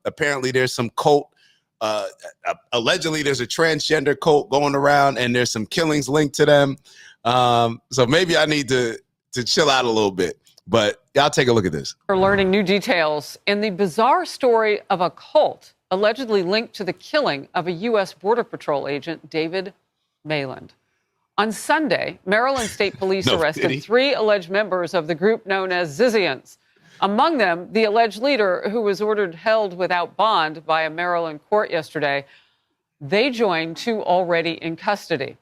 apparently there's some cult. Allegedly, there's a transgender cult going around, and there's some killings linked to them. So maybe I need to chill out a little bit. But y'all take a look at this. We're learning new details in the bizarre story of a cult allegedly linked to the killing of a U.S. Border Patrol agent, David Mayland. On Sunday, Maryland State Police arrested 3 alleged members of the group known as Zizians. Among them, the alleged leader, who was ordered held without bond by a Maryland court yesterday. They joined 2 already in custody.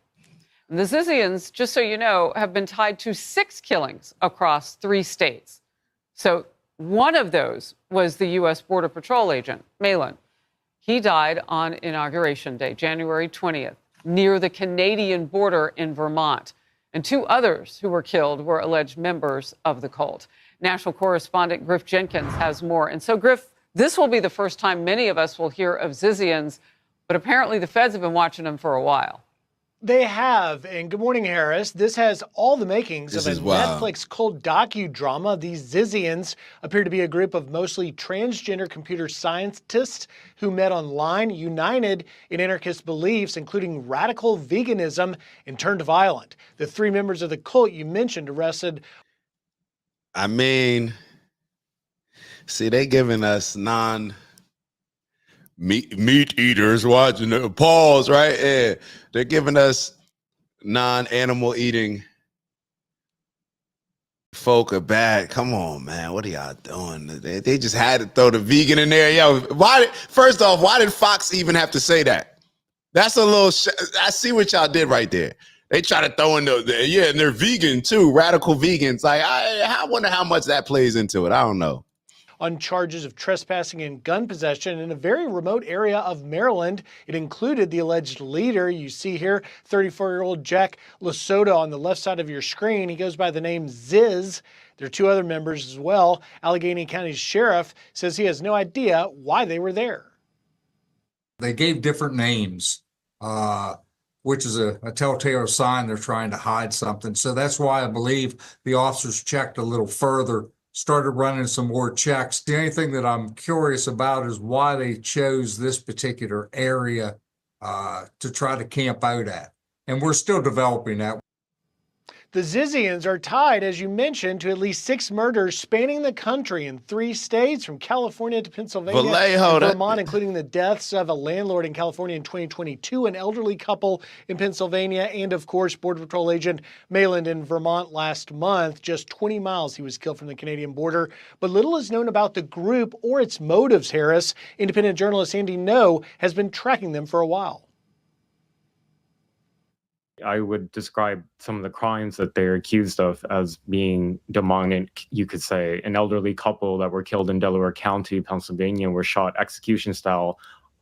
The Zizians, just so you know, have been tied to 6 killings across 3 states. So one of those was the U.S. Border Patrol agent, Mayland. He died on Inauguration Day, January 20th, near the Canadian border in Vermont. And 2 others who were killed were alleged members of the cult. National correspondent Griff Jenkins has more. And so, Griff, this will be the first time many of us will hear of Zizians, but apparently the feds have been watching them for a while. They have. And good morning, Harris. This has all the makings of a Netflix cult docudrama. These Zizians appear to be a group of mostly transgender computer scientists who met online, united in anarchist beliefs, including radical veganism, and turned violent. The 3 members of the cult you mentioned arrested. I mean, see, they giving us meat eaters watching the pause, right? Yeah. They're giving us non-animal eating folk a bad. Come on, man. What are y'all doing? They just had to throw the vegan in there. Yo, first off, why did Fox even have to say that? That's a little, I see what y'all did right there. They try to throw in and they're vegan too, radical vegans. Like, I wonder how much that plays into it. I don't know. On charges of trespassing and gun possession in a very remote area of Maryland. It included the alleged leader. You see here, 34-year-old Jack Lasota on the left side of your screen. He goes by the name Ziz. There are 2 other members as well. Allegheny County Sheriff says he has no idea why they were there. They gave different names, which is a telltale sign they're trying to hide something. So that's why I believe the officers checked a little further, started running some more checks. The only thing that I'm curious about is why they chose this particular area to try to camp out at. And we're still developing that. The Zizians are tied, as you mentioned, to at least 6 murders spanning the country in 3 states, from California to Pennsylvania and Vermont, including the deaths of a landlord in California in 2022, an elderly couple in Pennsylvania, and, of course, Border Patrol agent Mayland in Vermont last month. Just 20 miles he was killed from the Canadian border. But little is known about the group or its motives, Harris. Independent journalist Andy No has been tracking them for a while. I would describe some of the crimes that they're accused of as being demonic, you could say. An elderly couple that were killed in Delaware County, Pennsylvania, were shot execution style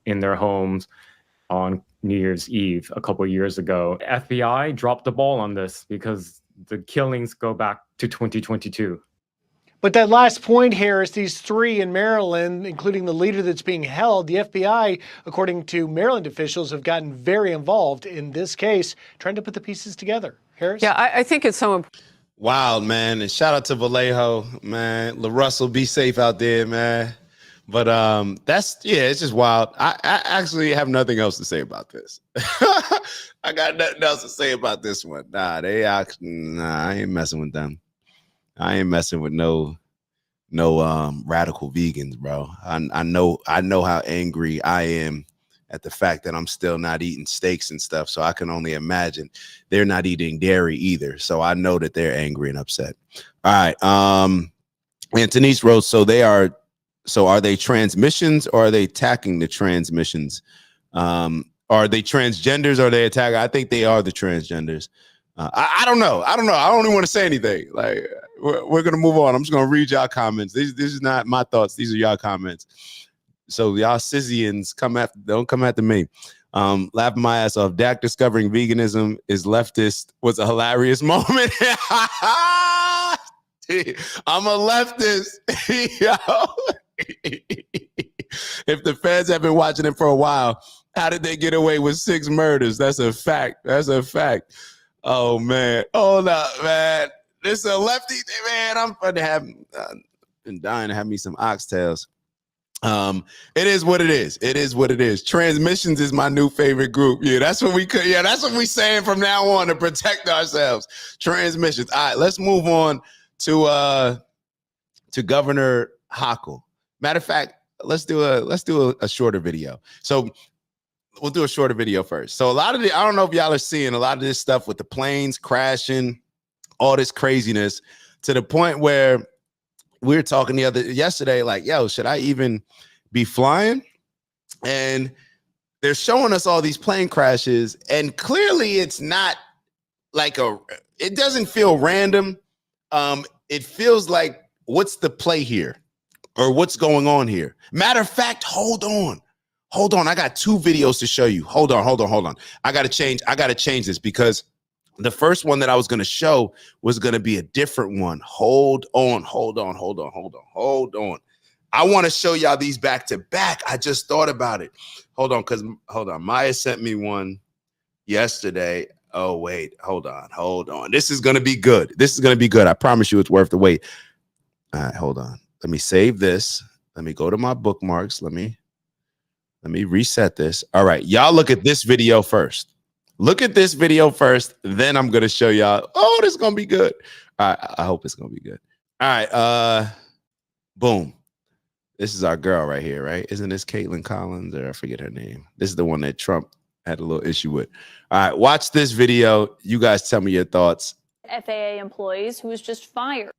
in their homes on New Year's Eve a couple of years ago. FBI dropped the ball on this because the killings go back to 2022. But that last point, Harris, these 3 in Maryland, including the leader that's being held, the FBI, according to Maryland officials, have gotten very involved in this case, trying to put the pieces together. Harris? Yeah, I think it's so important. Wild, man. And shout out to Vallejo, man. LaRussell, be safe out there, man. But it's just wild. I actually have nothing else to say about this. I got nothing else to say about this one. I ain't messing with them. I ain't messing with no radical vegans, bro. I know how angry I am at the fact that I'm still not eating steaks and stuff. So I can only imagine they're not eating dairy either. So I know that they're angry and upset. All right. And Denise wrote, so are they transmissions or are they attacking the transmissions? Are they transgenders or are they attacking? I think they are the transgenders. I don't know. I don't even want to say anything. Like, we're going to move on. I'm just going to read y'all comments. This is not my thoughts. These are y'all comments. So y'all Zizians, don't come after me. Laughing my ass off. Dak discovering veganism is leftist was a hilarious moment. I'm a leftist. If the feds have been watching it for a while, how did they get away with 6 murders? That's a fact. Oh, man. Hold up, man. This is a lefty, man. I'm going to have been dying to have me some oxtails. It is what it is. It is what it is. Transmissions is my new favorite group. Yeah, that's what we could. Yeah, that's what we saying from now on to protect ourselves. Transmissions. All right, let's move on to Governor Hochul. Matter of fact, let's do a shorter video. So we'll do a shorter video first. So a lot of I don't know if y'all are seeing a lot of this stuff with the planes crashing, all this craziness, to the point where we were talking yesterday, like, yo, should I even be flying? And they're showing us all these plane crashes, and clearly it's not like it doesn't feel random. It feels like, what's the play here, or what's going on here? Matter of fact, hold on. I got two videos to show you. Hold on. I gotta change this, because the first one that I was going to show was going to be a different one. Hold on. I want to show y'all these back to back. I just thought about it. Hold on. Maya sent me one yesterday. Oh, wait, hold on. This is going to be good. I promise you it's worth the wait. All right, hold on. Let me save this. Let me go to my bookmarks. Let me reset this. All right, y'all look at this video first. Then I'm going to show y'all. Oh, this is going to be good. All right, I hope it's going to be good. All right, boom. This is our girl right here, right? Isn't this Caitlin Collins, or I forget her name? This is the one that Trump had a little issue with. All right, watch this video. You guys tell me your thoughts. FAA employees who was just fired.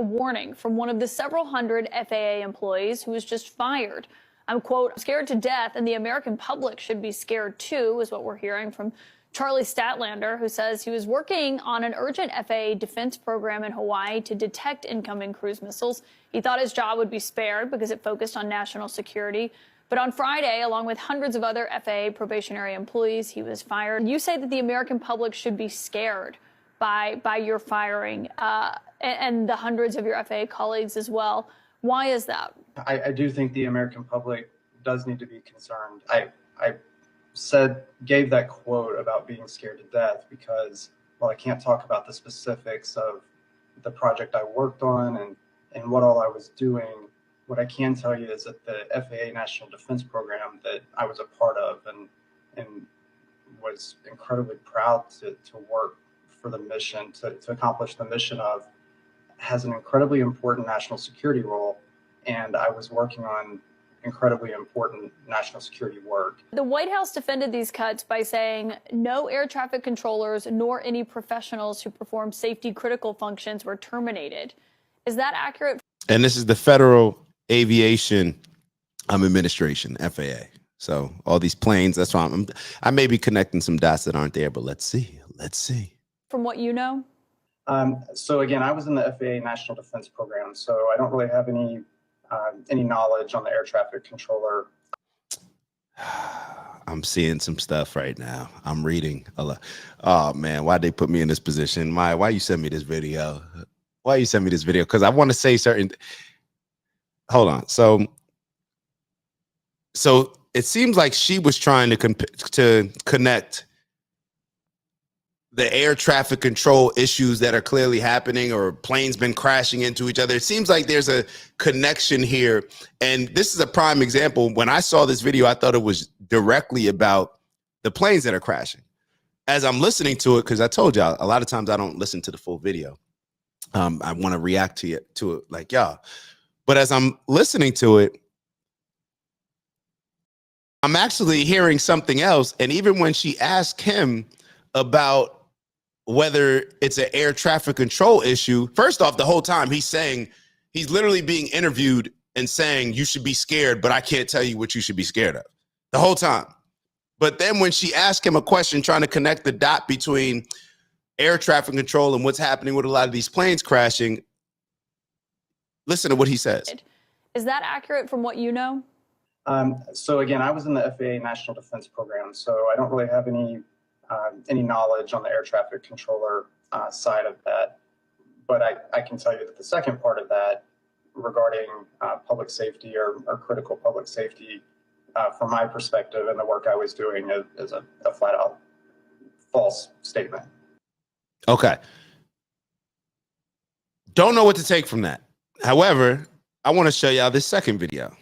A warning from one of the several hundred FAA employees who was just fired. I'm, quote, scared to death, and the American public should be scared too, is what we're hearing from Charlie Statlander, who says he was working on an urgent FAA defense program in Hawaii to detect incoming cruise missiles. He thought his job would be spared because it focused on national security. But on Friday, along with hundreds of other FAA probationary employees, he was fired. You say that the American public should be scared by your firing and the hundreds of your FAA colleagues as well. Why is that? I do think the American public does need to be concerned. I gave that quote about being scared to death because, while I can't talk about the specifics of the project I worked on and what all I was doing, what I can tell you is that the FAA National Defense Program that I was a part of and was incredibly proud to work for the mission, to accomplish the mission of, has an incredibly important national security role. And I was working on incredibly important national security work. The White House defended these cuts by saying no air traffic controllers nor any professionals who perform safety critical functions were terminated. Is that accurate? And this is the Federal Aviation Administration, FAA. So all these planes, that's why I may be connecting some dots that aren't there, but let's see. From what you know? So again, I was in the FAA National Defense Program, so I don't really have any knowledge on the air traffic controller. I'm seeing some stuff right now. I'm reading a lot. Oh man, why'd they put me in this position? Maya, why you send me this video? Because I want to say certain. Hold on. So it seems like she was trying to connect the air traffic control issues that are clearly happening, or planes been crashing into each other. It seems like there's a connection here. And this is a prime example. When I saw this video, I thought it was directly about the planes that are crashing. As I'm listening to it, because I told y'all, a lot of times I don't listen to the full video. I want to react to it like y'all. But as I'm listening to it, I'm actually hearing something else. And even when she asked him about whether it's an air traffic control issue, first off, the whole time he's literally being interviewed and saying, you should be scared, but I can't tell you what you should be scared of, the whole time. But then when she asked him a question, trying to connect the dot between air traffic control and what's happening with a lot of these planes crashing, listen to what he says. Is that accurate from what you know? So again, I was in the FAA National Defense Program, so I don't really have any knowledge on the air traffic controller side of that. But I can tell you that the second part of that, regarding public safety or critical public safety, from my perspective and the work I was doing, is a flat out false statement. Okay. Don't know what to take from that. However, I want to show y'all this second video.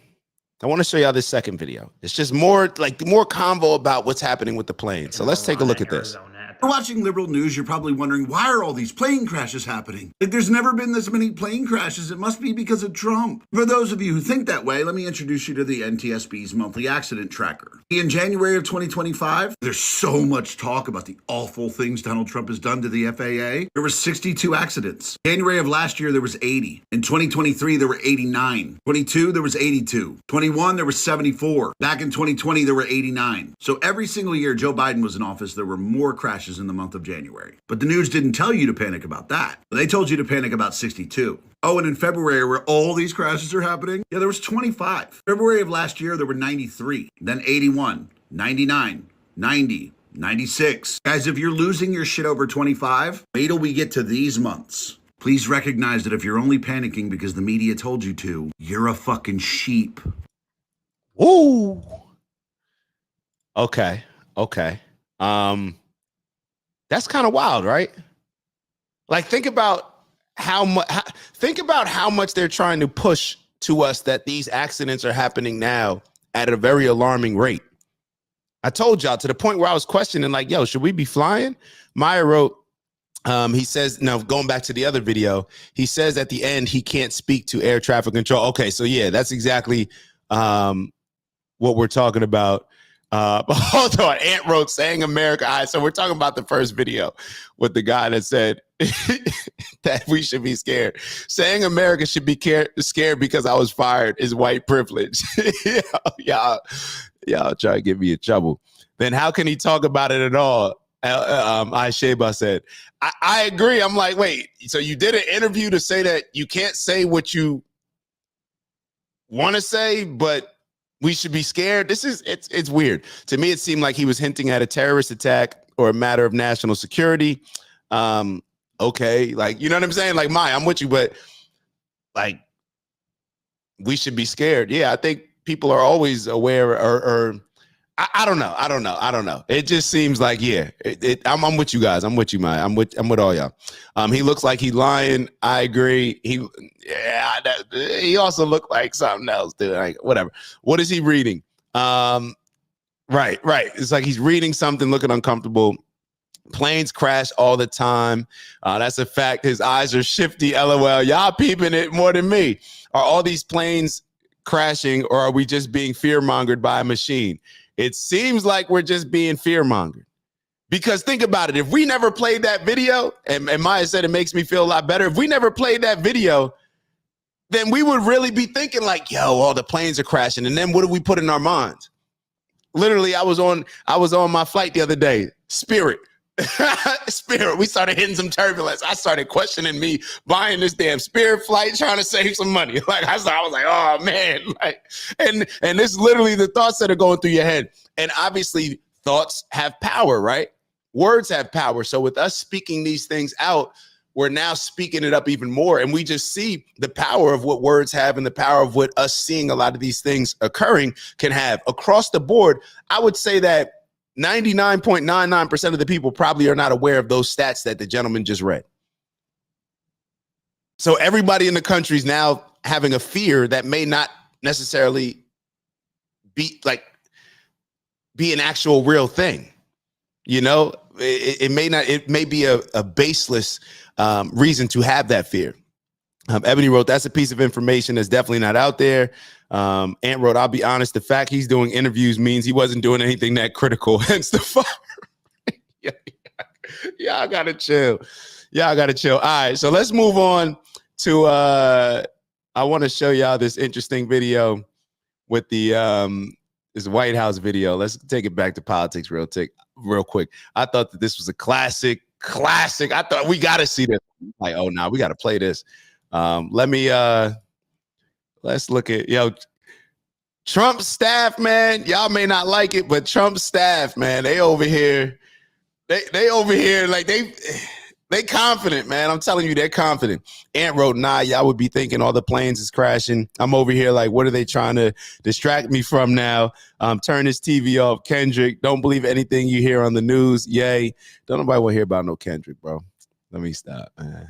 I want to show y'all this second video. It's just more convo about what's happening with the plane. So let's take a look at this. You're watching liberal news, you're probably wondering, why are all these plane crashes happening? Like, there's never been this many plane crashes. It must be because of Trump. For those of you who think that way, let me introduce you to the NTSB's monthly accident tracker. In January of 2025, there's so much talk about the awful things Donald Trump has done to the FAA. There were 62 accidents. January of last year, there was 80. In 2023, there were 89. 22, there was 82. 21, there were 74. Back in 2020, there were 89. So every single year Joe Biden was in office, there were more crashes in the month of January. But the news didn't tell you to panic about that. They told you to panic about 62. Oh, and in February, where all these crashes are happening, yeah, there was 25. February of last year, there were 93, then 81, 99, 90, 96. Guys, if you're losing your shit over 25, wait till we get to these months. Please recognize that if you're only panicking because the media told you to, you're a fucking sheep. Ooh. Okay. That's kind of wild, right? Like, think about how much they're trying to push to us that these accidents are happening now at a very alarming rate. I told y'all, to the point where I was questioning, like, yo, should we be flying? Maya wrote, he says, now going back to the other video, he says at the end he can't speak to air traffic control. Okay, so yeah, that's exactly what we're talking about. Hold on, Ant wrote saying America. All right, so we're talking about the first video with the guy that said that we should be scared. Saying America should be scared because I was fired is white privilege. Y'all try to get me in trouble. Then how can he talk about it at all? Sheba said, I agree. I'm like, wait, so you did an interview to say that you can't say what you want to say, but we should be scared? It's weird. To me, it seemed like he was hinting at a terrorist attack or a matter of national security. Okay, like, you know what I'm saying? Like, I'm with you, but like, we should be scared. Yeah, I think people are always aware, or I don't know. It just seems like, yeah, I'm with you guys. I'm with you, Maya. I'm with all y'all. He looks like he's lying. I agree. He also looked like something else, dude. Like, whatever. What is he reading? Right. It's like he's reading something, looking uncomfortable. Planes crash all the time. That's a fact. His eyes are shifty. LOL. Y'all peeping it more than me. Are all these planes crashing, or are we just being fear-mongered by a machine? It seems like we're just being fear-mongered. Because think about it. If we never played that video, and Maya said it makes me feel a lot better. If we never played that video, then we would really be thinking like, yo, all the planes are crashing. And then what do we put in our minds? Literally, I was on my flight the other day. Spirit. We started hitting some turbulence. I started questioning me buying this damn Spirit flight, trying to save some money. Like, I was like, oh man, like, and it's literally the thoughts that are going through your head. And obviously, thoughts have power, right? Words have power. So with us speaking these things out, we're now speaking it up even more. And we just see the power of what words have and the power of what us seeing a lot of these things occurring can have. Across the board, I would say that 99.99% of the people probably are not aware of those stats that the gentleman just read. So everybody in the country is now having a fear that may not necessarily be an actual real thing. You know, it may be a baseless reason to have that fear. Ebony wrote, that's a piece of information that's definitely not out there. Ant wrote, I'll be honest, the fact he's doing interviews means he wasn't doing anything that critical. Hence the fire. Y'all gotta chill. All right, so let's move on to I want to show y'all this interesting video with the this White House video. Let's take it back to politics real quick. I thought that this was a classic. I thought we gotta see this. Like, oh no, we gotta play this. Let's look at, Trump's staff, man. Y'all may not like it, but Trump's staff, man, they over here like they confident, man. I'm telling you, they're confident. Ant wrote, nah, y'all would be thinking all the planes is crashing. I'm over here like, what are they trying to distract me from now? Turn this TV off. Kendrick, don't believe anything you hear on the news. Yay. Don't nobody want to hear about no Kendrick, bro. Let me stop, man.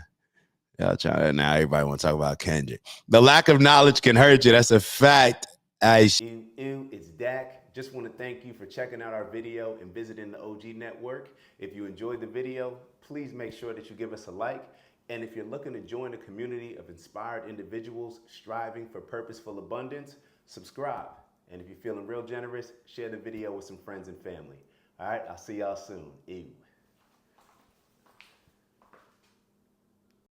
Y'all trying to, now everybody want to talk about Kendrick. The lack of knowledge can hurt you. That's a fact. It's Dak. Just want to thank you for checking out our video and visiting the OG Network. If you enjoyed the video, please make sure that you give us a like. And if you're looking to join a community of inspired individuals striving for purposeful abundance, subscribe. And if you're feeling real generous, share the video with some friends and family. All right, I'll see y'all soon. Ew.